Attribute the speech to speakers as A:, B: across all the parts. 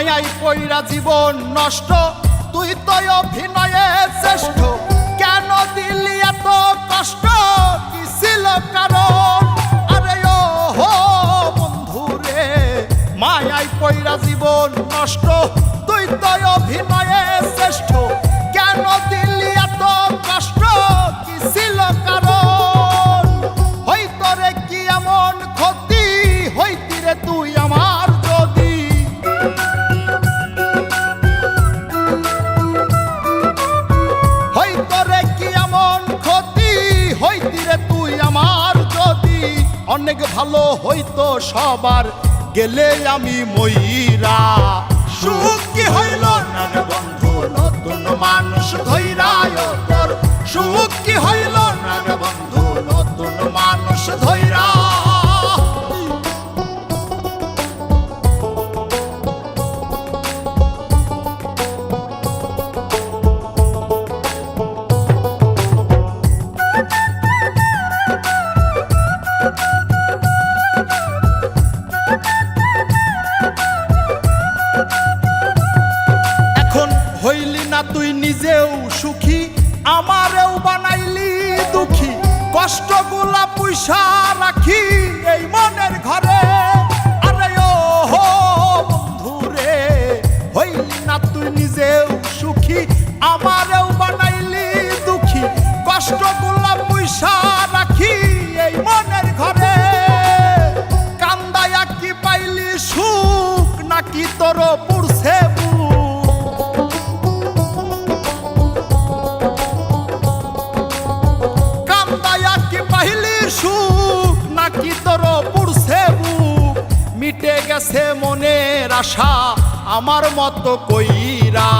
A: মায়াই পইরা জীবন নষ্ট, তুই তো অভিনয়ে শ্রেষ্ঠ। কেন দিলি এত কষ্ট, কি ছিল কারণ? আরে ও হো বন্ধু রে, মায়াই পইরা জীবন নষ্ট, তুই তো অভিনয়ে শ্রেষ্ঠ। কেন দিলি এত কষ্ট, কি ছিল কারণ? হইতো রে কি এমন ক্ষতি, হইতি রে তুই আমার যদি। হইতো রে কি এমন ক্ষতি, হইতি রে তুই আমার যদি। অনেক ভালো হইতো সবার, গেলে আমি ময়রা। সুখ কি হইল না রে বন্ধু, নতুন মানুষ ধৈরায় তোর। সুখ কি হইল না রে বন্ধু, নতুন মানুষ ধৈরা। হইলি না তুই নিজেও সুখী, আমারেও বানাইলি দুঃখী। কষ্টগুলা পুইসা রাখি এই মনের ঘরে। আরে ও হো বন্ধু রে, হইলি না তুই নিজেও সুখী, আমারেও বানাইলি দুঃখী। কষ্টগুলা পুইসা রাখি এই মনের ঘরে। কান্দায়া কি পাইলি সুখ, নাকি তোর পুরছে সুখ, নাকি তোর পুরছে বুক? মিটে গেছে মনের আশা আমার মতো কইরা।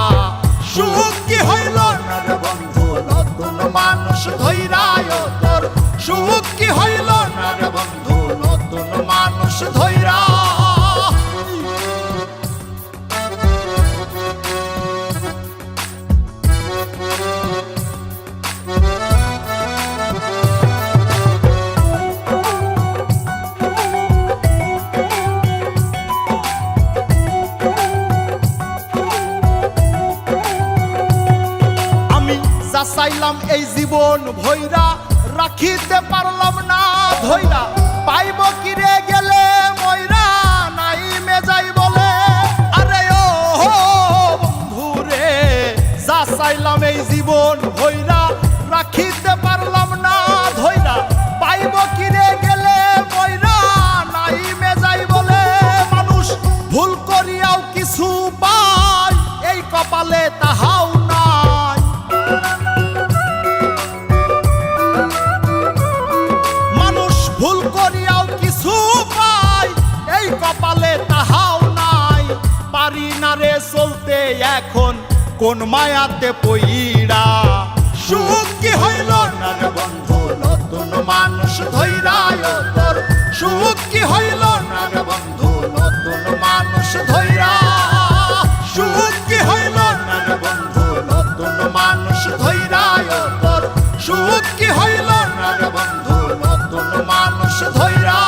A: সুখ কি হইল না রে বন্ধু, নতুন মানুষ ধৈরায় তোর। সুখ কি হইল না রে বন্ধু, নতুন মানুষ ধৈরা। চাইলাম এই জীবন ভৈরা, রাখিতে পারলাম না ধৈরা। পাইব কিরে গেলে ময়রা, নাই মে যাই বলে। আরে ও বন্ধু রে, যা চাইলাম এই জীবন ভৈরা, রাখিতে পারলাম না ধৈরা। পাইব কিরে গেলে ময়রা, নাই মে যাই বলে। মানুষ ভুল করিয়াও কিছু পায়, এই কপালে তাহাও নাই। ভুল করিয়াও কিছু পাই, এই কপালে তাহাও নাই। পারি না রে চলতে এখন কোন মায়াতে পইরা। সুখ কি হইল না রে বন্ধু, নতুন মানুষ ধৈরায় তোর। সুখ কি হইল না রে বন্ধু, নতুন মানুষ ধৈরা। সুখ কি হইল না রে বন্ধু, নতুন মানুষ ধৈরায় তোর। সুখ কি হইল না রে বন্ধু, নতুন মানুষ ধৈরা।